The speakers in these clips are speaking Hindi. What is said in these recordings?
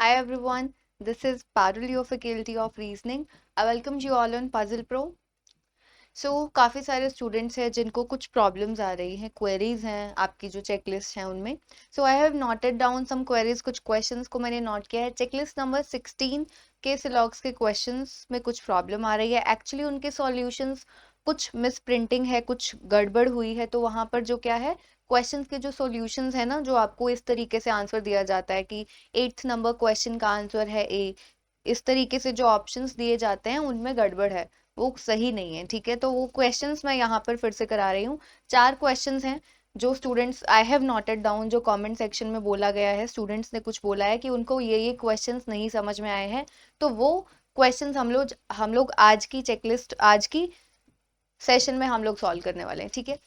Hi everyone, this is Parul, your faculty of reasoning. I welcome you all on Puzzle Pro. काफ़ी सारे स्टूडेंट्स हैं जिनको कुछ प्रॉब्लम्स आ रही हैं, क्वेरीज हैं आपकी जो चेकलिस्ट है उनमें. I have noted down some queries, कुछ क्वेश्चंस को मैंने नोट किया है. चेकलिस्ट नंबर 16 के सिलॉग्स के क्वेश्चंस में कुछ प्रॉब्लम आ रही है. एक्चुअली उनके सॉल्यूशंस कुछ मिस प्रिंटिंग है, कुछ गड़बड़ हुई है. तो वहां पर जो क्या है, क्वेश्चंस के जो सॉल्यूशंस है ना, जो आपको इस तरीके से आंसर दिया जाता है कि 8th नंबर क्वेश्चन का आंसर है ए, इस तरीके से जो ऑप्शंस दिए जाते हैं उनमें गड़बड़ है, वो सही नहीं है. ठीक है, तो वो क्वेश्चंस मैं यहाँ पर फिर से करा रही हूँ. 4 क्वेश्चंस हैं जो students I have noted down, जो कमेंट सेक्शन में बोला गया है. स्टूडेंट्स ने कुछ बोला है कि उनको ये क्वेश्चंस नहीं समझ में आए हैं. तो वो क्वेश्चंस हम लोग आज की चेकलिस्ट, आज की सेशन में हम लोग सॉल्व करने वाले हैं. ठीक है,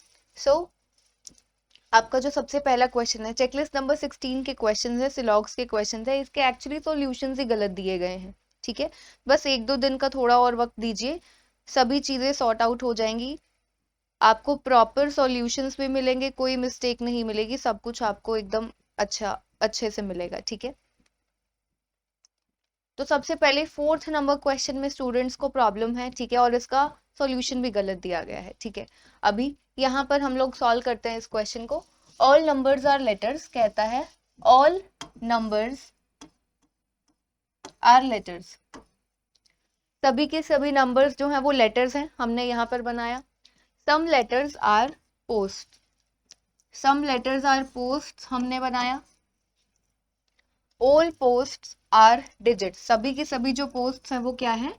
आपका जो सबसे पहला क्वेश्चन है, चेकलिस्ट नंबर 16 के क्वेश्चन है, सिलॉग्स के क्वेश्चन है. इसके एक्चुअली सॉल्यूशंस ही गलत दिए गए हैं. ठीक है, बस 1-2 दिन का थोड़ा और वक्त दीजिए, सभी चीजें सॉर्ट आउट हो जाएंगी. आपको प्रॉपर सॉल्यूशंस भी मिलेंगे, कोई मिस्टेक नहीं मिलेगी, सब कुछ आपको एकदम अच्छे से मिलेगा. ठीक है, तो सबसे पहले 4th नंबर क्वेश्चन में स्टूडेंट्स को प्रॉब्लम है. ठीक है, और इसका सॉल्यूशन भी गलत दिया गया है. ठीक है, अभी यहाँ पर हम लोग सॉल्व करते हैं इस क्वेश्चन को. ऑल नंबर्स आर लेटर्स कहता है, ऑल नंबर्स आर लेटर्स, सभी के सभी नंबर्स जो हैं वो लेटर्स हैं, हमने यहाँ पर बनाया. Some letters are post, some letters are post हमने बनाया. ऑल पोस्ट आर डिजिट्स, सभी के सभी जो पोस्ट हैं वो क्या है,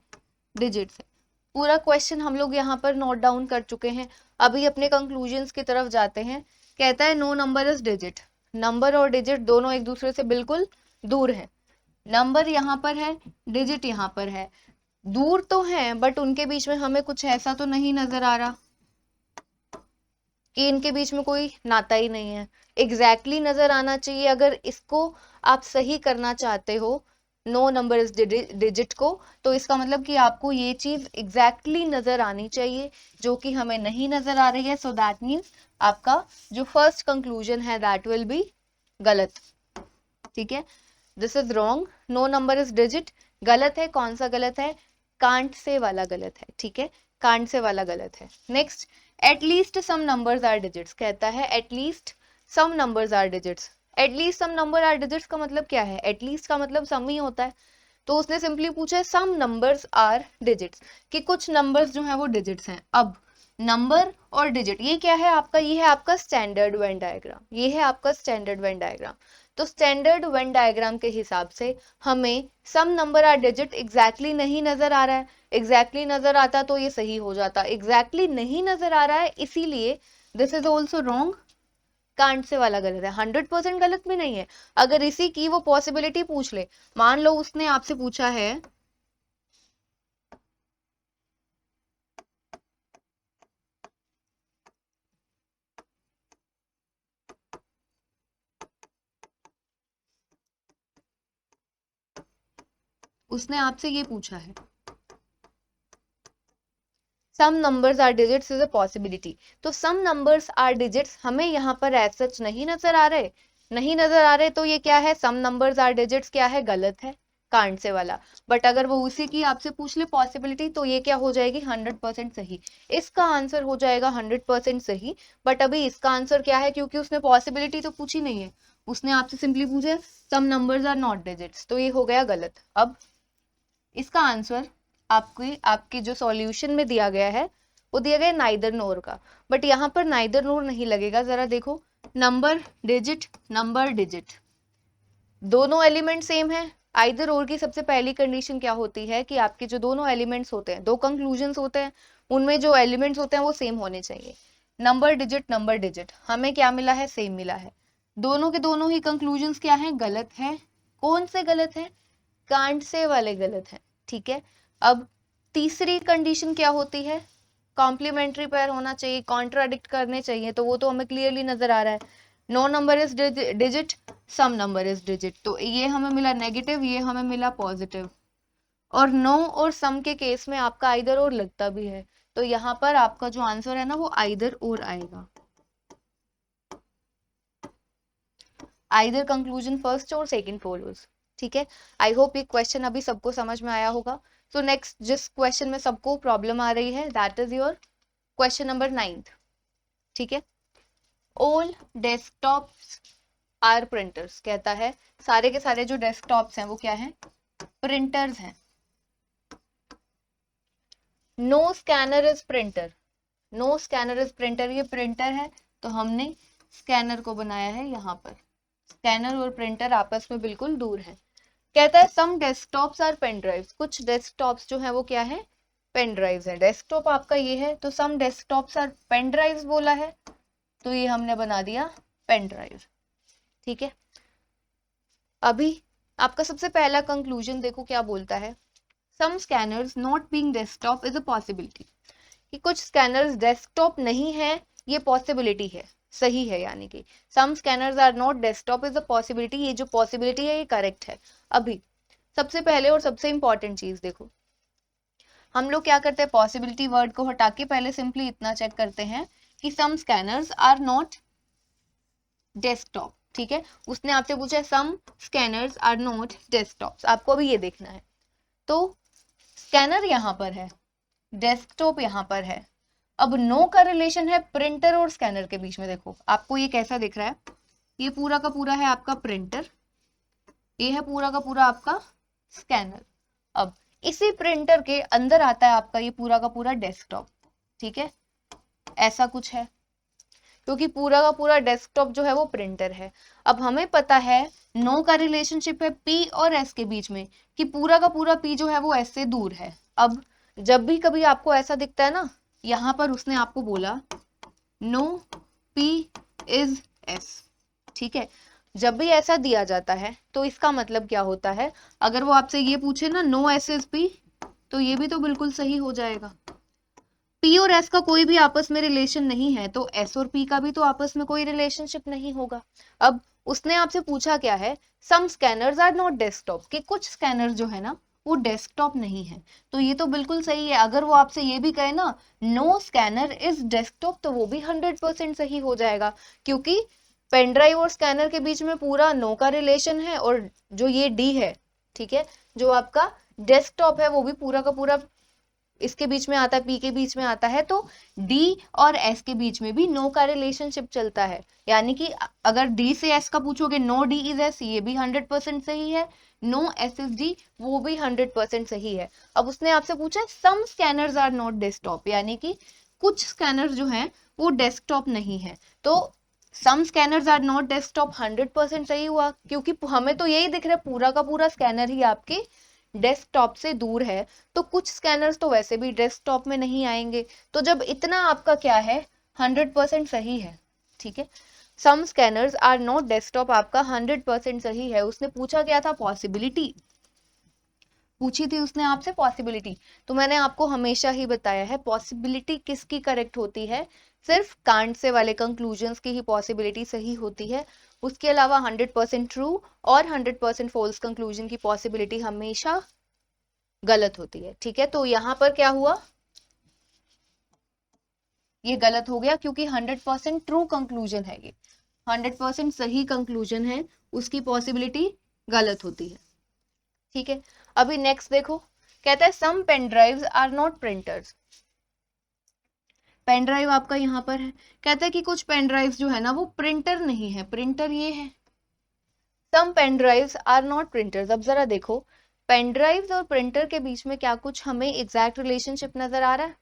डिजिट्स है. पूरा क्वेश्चन हम लोग यहाँ पर नोट डाउन कर चुके हैं. अभी अपने कंक्लूजन्स की तरफ जाते हैं. कहता है no number is digit, number और डिजिट दोनों एक दूसरे से बिल्कुल दूर है. नंबर यहाँ पर है, डिजिट यहाँ पर है, दूर तो है बट उनके बीच में हमें कुछ ऐसा तो नहीं नजर आ रहा कि इनके बीच में कोई नाता ही नहीं है. एग्जैक्टली नजर आना चाहिए. अगर इसको आप सही करना चाहते हो, नो नंबर इज डिजिट को, तो इसका मतलब कि आपको ये चीज एग्जैक्टली नजर आनी चाहिए, जो कि हमें नहीं नजर आ रही है. सो दैट मीन्स आपका जो फर्स्ट कंक्लूजन है दैट विल बी गलत. ठीक है, this is wrong. No number is digit गलत है. कौन सा गलत है, कांट से वाला गलत है. ठीक है, कांट से वाला गलत है. Next, at least some numbers are digits कहता है, at least some numbers are digits. At least some number are digits का मतलब क्या है, एटलीस्ट का मतलब सम ही होता है. तो उसने सिंपली पूछा है सम नंबर्स आर डिजिट्स, कि कुछ नंबर्स जो हैं वो डिजिट्स हैं. अब नंबर और डिजिट ये क्या है आपका, ये है आपका स्टैंडर्ड वेन डायग्राम, ये है आपका स्टैंडर्ड वेन डायग्राम. तो स्टैंडर्ड वेन डायग्राम के हिसाब से हमें सम नंबर आर डिजिट एग्जैक्टली नहीं नजर आ रहा है. एग्जैक्टली नजर आता तो ये सही हो जाता, एग्जैक्टली नहीं नजर आ रहा है, इसीलिए this is also wrong. Can't say वाला गलत है, 100% गलत भी नहीं है. अगर इसी की वो पॉसिबिलिटी पूछ ले, मान लो उसने आपसे पूछा है उसने आपसे ये पूछा है some numbers are digits is a possibility, तो सम नंबर्स आर डिजिट्स हमें यहाँ पर एज सच नहीं नजर आ रहे, नहीं नजर आ रहे. तो ये क्या है, सम नंबर्स आर डिजिट्स क्या है, गलत है, कांट से वाला. बट अगर वो उसी की आपसे पूछ ले पॉसिबिलिटी, तो ये क्या हो जाएगी, 100% सही. इसका आंसर हो जाएगा 100% सही. बट अभी इसका आंसर क्या है, क्योंकि उसने पॉसिबिलिटी तो पूछी नहीं है, उसने आपसे सिंपली पूछे some numbers are not digits, तो ये हो गया गलत. अब इसका आंसर आपके जो सॉल्यूशन में दिया गया है वो दिया गया नाइदर नोर का. बट यहाँ पर नाइदर नोर नहीं लगेगा. जरा देखो, नंबर डिजिट दोनों एलिमेंट सेम है. आइदर और की सबसे पहली कंडीशन क्या होती है कि आपके जो दोनों एलिमेंट्स होते हैं, दो कंक्लूजन्स होते हैं, उनमें जो एलिमेंट्स होते हैं वो सेम होने चाहिए. नंबर डिजिट हमें क्या मिला है, सेम मिला है. दोनों के दोनों ही कंक्लूजन्स क्या हैं, गलत है. कौन से गलत है, कांट से वाले गलत है. ठीक है, अब तीसरी कंडीशन क्या होती है, कॉम्प्लीमेंट्री पेयर होना चाहिए, कॉन्ट्राडिक्ट करने चाहिए, तो वो तो हमें क्लियरली नजर आ रहा है. No number is digit, some number is digit, तो ये हमें मिला नेगेटिव, ये हमें मिला पॉजिटिव. और नो और सम के केस में आपका आइदर और लगता भी है, तो यहाँ पर आपका जो आंसर है ना वो आइदर और आएगा. आइदर कंक्लूजन फर्स्ट और सेकंड फॉलोज. ठीक है, आई होप ये क्वेश्चन अभी सबको समझ में आया होगा। सो नेक्स्ट जिस क्वेश्चन में सबको प्रॉब्लम आ रही है that is your question number 9th। ठीक है, ऑल डेस्कटॉप्स आर प्रिंटर्स, कहता है सारे के सारे जो डेस्कटॉप्स हैं वो क्या हैं, प्रिंटर्स हैं। No scanner is printer, no scanner is printer, ये प्रिंटर है तो हमने स्कैनर को बनाया है यहाँ पर। स्कैनर और प्रिंटर आपस में बिल्कुल दूर है। कहता है सम डेस्कटॉप्स आर पेन ड्राइव्स, कुछ डेस्कटॉप्स जो है वो क्या है, पेन ड्राइव्स है। डेस्कटॉप आपका ये है तो सम डेस्कटॉप्स आर पेन ड्राइव्स बोला है तो ये हमने बना दिया पेन ड्राइव। ठीक है, अभी आपका सबसे पहला कंक्लूजन देखो क्या बोलता है, some scanners not being desktop is a possibility, कि कुछ स्कैनर्स डेस्कटॉप नहीं है ये पॉसिबिलिटी है, सही है, यानी कि some scanners are not desktop is a possibility, ये जो पॉसिबिलिटी है ये करेक्ट है। अभी सबसे पहले और सबसे इंपॉर्टेंट चीज देखो, हम लोग क्या करते हैं, पॉसिबिलिटी वर्ड को हटा के पहले सिंपली इतना चेक करते हैं कि some scanners are not desktop. ठीक है, उसने आपसे पूछा है some scanners are not desktops, आपको अभी ये देखना है। तो स्कैनर यहाँ पर है, डेस्कटॉप यहाँ पर है। अब नो का रिलेशन है प्रिंटर और स्कैनर के बीच में। देखो आपको ये कैसा दिख रहा है, ये पूरा का पूरा है आपका प्रिंटर, ये है पूरा का पूरा आपका स्कैनर। अब इसी प्रिंटर के अंदर आता है आपका ये पूरा का पूरा डेस्कटॉप। ठीक है, ऐसा कुछ है, क्योंकि पूरा का पूरा डेस्कटॉप जो है वो प्रिंटर है। अब हमें पता है नो का रिलेशनशिप है पी और एस के बीच में, कि पूरा का पूरा पी जो है वो एस से दूर है। अब जब भी कभी आपको ऐसा दिखता है ना, यहाँ पर उसने आपको बोला नो पी इज एस। ठीक है, जब भी ऐसा दिया जाता है तो इसका मतलब क्या होता है, अगर वो आपसे ये पूछे ना नो एस इज पी, तो ये भी तो बिल्कुल सही हो जाएगा। पी और एस का कोई भी आपस में रिलेशन नहीं है तो एस और पी का भी तो आपस में कोई रिलेशनशिप नहीं होगा। अब उसने आपसे पूछा क्या है, some scanners are not desktop, कि कुछ स्कैनर जो है ना वो डेस्कटॉप नहीं है, तो ये तो बिल्कुल सही है। अगर वो आपसे ये भी कहे ना नो स्कैनर इज डेस्कटॉप, तो वो भी 100% सही हो जाएगा, क्योंकि पेन ड्राइव और स्कैनर के बीच में पूरा नो का रिलेशन है, और जो ये डी है, ठीक है, जो आपका डेस्कटॉप है वो भी पूरा का पूरा इसके बीच में आता है, पी के बीच में आता है, तो डी और एस के बीच में भी नो का रिलेशनशिप चलता है। यानी कि अगर डी से एस का पूछोगे नो डी इज एस, ये भी 100% सही है, नो एस इज डी, वो भी 100% सही है। अब उसने आपसे पूछा सम स्कैनर्स आर नॉट डेस्कटॉप, यानी कि कुछ स्कैनर जो हैं वो डेस्कटॉप नहीं है, तो सम स्कैनर्स आर नॉट डेस्कटॉप 100% सही हुआ, क्योंकि हमें तो यही दिख रहा है पूरा का पूरा स्कैनर ही आपके डेस्कटॉप से दूर है, तो कुछ स्कैनर्स तो वैसे भी डेस्कटॉप में नहीं आएंगे। तो जब इतना आपका क्या है 100% सही है। ठीक है, some scanners are not desktop आपका 100% सही है। उसने पूछा क्या था, पॉसिबिलिटी पूछी थी उसने आपसे, पॉसिबिलिटी। तो मैंने आपको हमेशा ही बताया है पॉसिबिलिटी किसकी करेक्ट होती है, सिर्फ कांट से वाले कंक्लूजन्स की ही पॉसिबिलिटी सही होती है। उसके अलावा 100% ट्रू और 100% फॉल्स कंक्लूजन की पॉसिबिलिटी हमेशा गलत होती है। ठीक है, तो यहां पर क्या हुआ, ये गलत हो गया, क्योंकि 100% ट्रू कंक्लूजन है, ये 100% सही कंक्लूजन है, उसकी पॉसिबिलिटी गलत होती है। ठीक है, अभी नेक्स्ट देखो, कहता है some pen drives are not printers. Pen drive आपका यहाँ पर है, कहता है कि कुछ पेन ड्राइव्स जो है ना वो प्रिंटर नहीं है, प्रिंटर ये है। Some pen drives are not printers. अब जरा देखो पेन ड्राइव्स और प्रिंटर के बीच में क्या कुछ हमें एग्जैक्ट रिलेशनशिप नजर आ रहा है।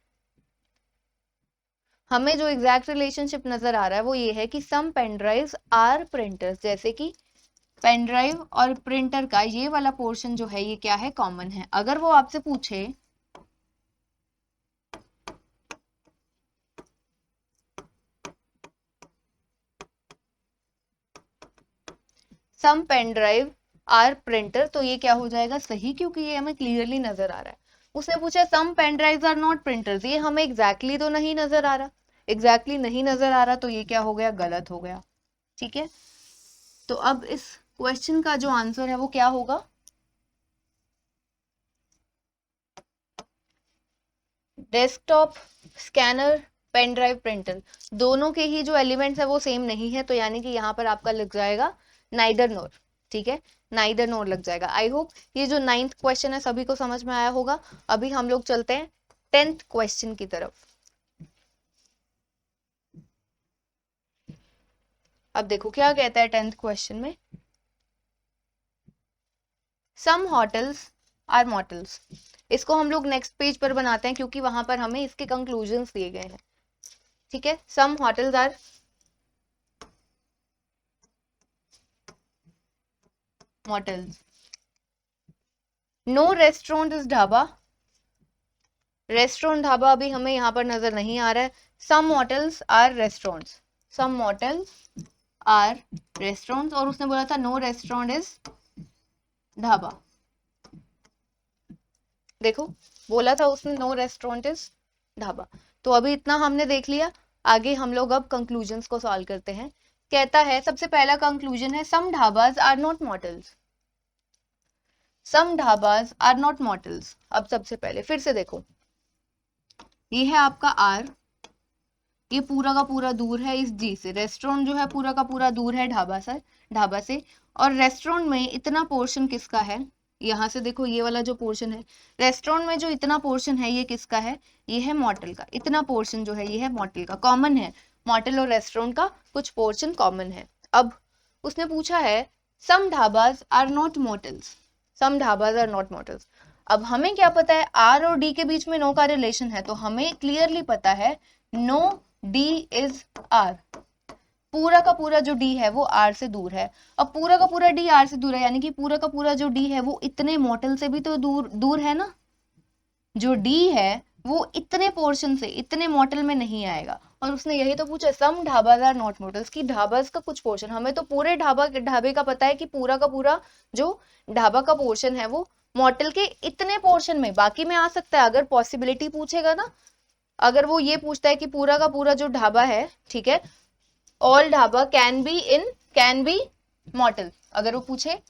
हमें जो एग्जैक्ट रिलेशनशिप नजर आ रहा है वो ये है कि some pen drives are printers, जैसे कि पेन ड्राइव और प्रिंटर का ये वाला पोर्शन जो है ये क्या है, कॉमन है। अगर वो आपसे पूछे some pen drive are printer, तो ये क्या हो जाएगा, सही, क्योंकि ये हमें क्लियरली नजर आ रहा है। उसने पूछा some pen drives are not printers, ये हमें एग्जैक्टली तो नहीं नजर आ रहा, एग्जैक्टली नहीं नजर आ रहा, तो ये क्या हो गया, गलत हो गया। ठीक है, तो अब इस क्वेश्चन का जो आंसर है वो क्या होगा, desktop, scanner, pen drive, printer, दोनों के ही जो एलिमेंट्स है वो सेम नहीं है, तो यानी कि यहाँ पर आपका लग जाएगा नाइदर नोर। ठीक है, नाइदर नोर लग जाएगा। आई होप ये जो 9th क्वेश्चन है सभी को समझ में आया होगा। अभी हम लोग चलते हैं 10th क्वेश्चन की तरफ। अब देखो क्या कहता है 10th क्वेश्चन में, सम होटल्स आर मॉटल्स। इसको हम लोग नेक्स्ट पेज पर बनाते हैं क्योंकि वहां पर हमें इसके कंक्लूजन्स दिए गए हैं। ठीक है, some hotels are motels, no restaurant is dhaba. Restaurant dhaba अभी हमें यहाँ पर नजर नहीं आ रहा है। Some motels are restaurants, some motels are restaurants, और उसने बोला था नो रेस्टोरेंट इज ढाबा। देखो बोला था उसने नो रेस्टोरेंट इज ढाबा। तो अभी इतना हमने देख लिया, आगे हम लोग अब कंक्लूजन्स को सॉल्व करते हैं। कहता है सबसे पहला कंक्लूजन है some dhabas are not motels, some dhabas are not motels. अब सबसे पहले फिर से देखो, ये है आपका आर, ये पूरा का पूरा दूर है इस जी से, रेस्टोरेंट जो है पूरा का पूरा दूर है ढाबा से, और रेस्टोरेंट में इतना पोर्शन किसका है, यहाँ से देखो ये वाला जो पोर्शन है, रेस्टोरेंट में जो इतना पोर्शन है ये किसका है, ये है मॉटल का। इतना पोर्शन जो है ये है मॉटल का, कॉमन है, मॉटल और रेस्टोरेंट का कुछ पोर्शन कॉमन है। अब उसने पूछा है some dhabas are not motels, some dhabas are not motels. अब हमें क्या पता है, आर और डी के बीच में नो का रिलेशन है, तो हमें क्लियरली पता है नो डी इज आर, पूरा का पूरा जो डी है वो आर से दूर है। अब पूरा का पूरा डी आर से दूर है, यानी कि पूरा का पूरा जो डी है वो इतने मॉटल से भी तो दूर है ना। जो डी है वो इतने पोर्शन से इतने मॉटल में नहीं आएगा। और उसने यही तो पूछा सम ढाबाज आर नॉट मॉटल्स, की ढाबाज का कुछ पोर्शन, हमें तो पूरे ढाबे का पता है कि पूरा का पूरा जो ढाबा का पोर्शन है वो मॉटल के इतने पोर्शन में, बाकी में आ सकता है अगर पॉसिबिलिटी पूछेगा ना। अगर वो ये पूछता है कि पूरा का पूरा जो ढाबा है, ठीक है, all dhaba can be mortal, अगर वो पूछे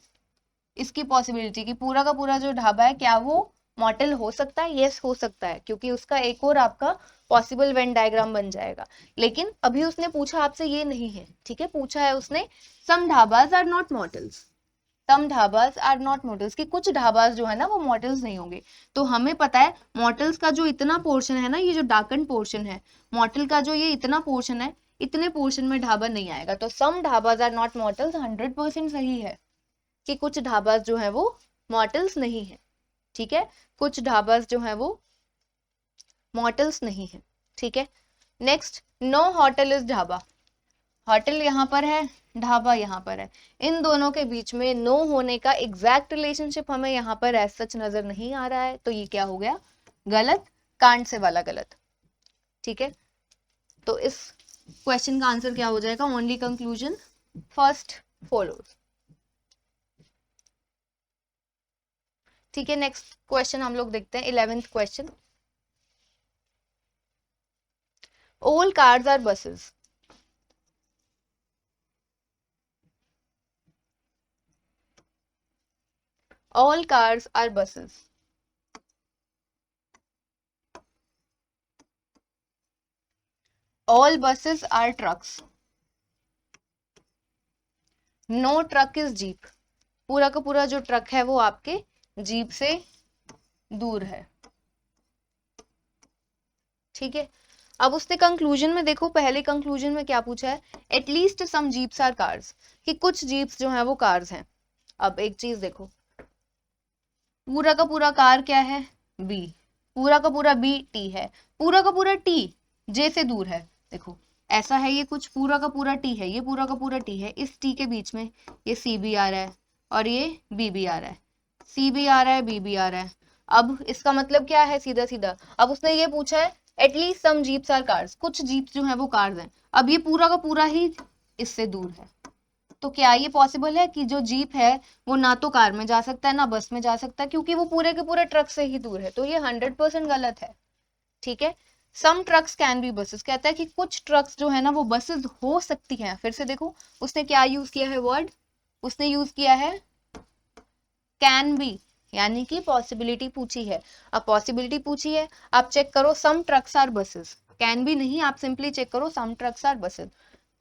इसकी पॉसिबिलिटी कि पूरा का पूरा जो ढाबा है क्या वो मॉटल हो सकता है, यस हो सकता है, क्योंकि उसका एक और आपका पॉसिबल वेन डायग्राम बन जाएगा। लेकिन अभी उसने पूछा आपसे ये नहीं है, ठीक है, पूछा है उसने some dhabas are not motels, some dhabas are not motels, की कुछ ढाबाज जो है ना वो मॉटल्स नहीं होंगे। तो हमें पता है मॉटल्स का जो इतना पोर्शन है ना, ये जो डार्कन पोर्शन है मॉटल का, जो ये इतना पोर्शन है, इतने पोर्शन में ढाबा नहीं आएगा। तो सम ढाबाज आर नॉट मॉटल्स 100% सही है कि कुछ ढाबाज जो है वो मॉटल्स नहीं है। ठीक है, कुछ ढाबाज जो है वो मॉटल्स नहीं है। ठीक है, next, no hotel is dhaba. Hotel यहाँ पर है, ढाबा यहाँ पर है, इन दोनों के बीच में नो होने का एग्जैक्ट रिलेशनशिप हमें यहाँ पर एज सच नजर नहीं आ रहा है, तो ये क्या हो गया, गलत, कांड से वाला गलत। ठीक है, तो इस क्वेश्चन का आंसर क्या हो जाएगा, ओनली कंक्लूजन फर्स्ट फॉलोज। ठीक है, नेक्स्ट क्वेश्चन हम लोग देखते हैं 11th question. All cars are buses, all cars are buses, all buses are trucks, no truck is jeep। पूरा का पूरा जो ट्रक है वो आपके जीप से दूर है। ठीक है, अब उसने कंक्लूजन में देखो, पहले कंक्लूजन में क्या पूछा है, at least some jeeps are cars, कि कुछ जीप्स जो है वो कार्स हैं। अब एक चीज देखो, पूरा का पूरा कार क्या है, बी, पूरा का पूरा बी टी है, पूरा का पूरा टी जे से दूर है। देखो ऐसा है, ये कुछ पूरा का पूरा टी है, ये पूरा का पूरा टी है, इस टी के बीच में ये सी बी आ रहा है और ये बी बी आ रहा है, सी बी आ रहा है, बी बी आ रहा है। अब इसका मतलब क्या है, सीधा सीधा, अब उसने ये पूछा है at least some jeeps are cars, कुछ जीप्स जो है वो कार्स हैं। अब ये पूरा का पूरा ही इससे दूर है, तो क्या ये पॉसिबल है कि जो जीप है वो ना तो कार में जा सकता है ना बस में जा सकता है, क्योंकि वो पूरे के पूरे ट्रक से ही दूर है, तो ये 100% गलत है। ठीक है, सम ट्रक्स कैन बी बसेस, कहता है कि कुछ ट्रक्स जो है ना वो बसेस हो सकती हैं। फिर से देखो उसने क्या यूज किया है वर्ड, उसने यूज किया है कैन बी, यानी कि पॉसिबिलिटी पूछी है। अब पॉसिबिलिटी पूछी है, आप चेक करो some trucks are buses, can be नहीं, आप सिंपली चेक करो सम ट्रक्स आर बसेस,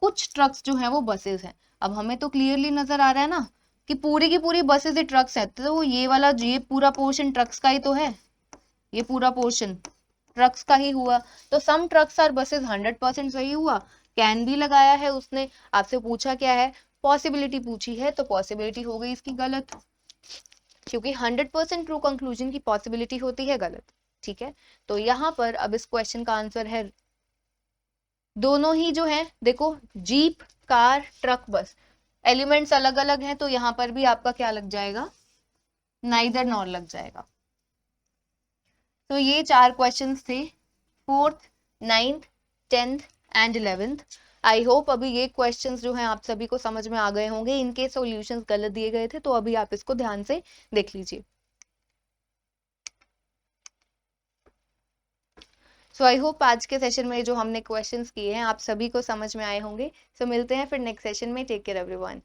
कुछ ट्रक्स जो है वो बसेस हैं। अब हमें तो क्लियरली नजर आ रहा है ना, कि पूरी की पूरी बसेस ही ट्रक्स है, तो ये वाला ये पूरा पोर्शन ट्रक्स का ही तो है, ये पूरा पोर्शन ट्रक्स का ही हुआ, तो सम ट्रक्स आर बसेस 100% सही हुआ। कैन भी लगाया है उसने, आपसे पूछा क्या है, पॉसिबिलिटी पूछी है, तो पॉसिबिलिटी हो गई इसकी गलत, क्योंकि 100% ट्रू कंक्लूजन की पॉसिबिलिटी होती है गलत। ठीक है, तो यहाँ पर अब इस क्वेश्चन का आंसर है दोनों ही जो है, देखो जीप, कार, ट्रक, बस, एलिमेंट्स अलग अलग हैं, तो यहाँ पर भी आपका क्या लग जाएगा, नाइदर नॉर लग जाएगा। तो ये 4 क्वेश्चंस थे, 4th, 9th, 10th and 11th। I hope अभी ये क्वेश्चंस जो हैं आप सभी को समझ में आ गए होंगे। इनके सॉल्यूशंस गलत दिए गए थे, तो अभी आप इसको ध्यान से देख लीजिए। सो आई होप आज के सेशन में जो हमने क्वेश्चंस किए हैं आप सभी को समझ में आए होंगे। सो मिलते हैं फिर नेक्स्ट सेशन में। Take care everyone.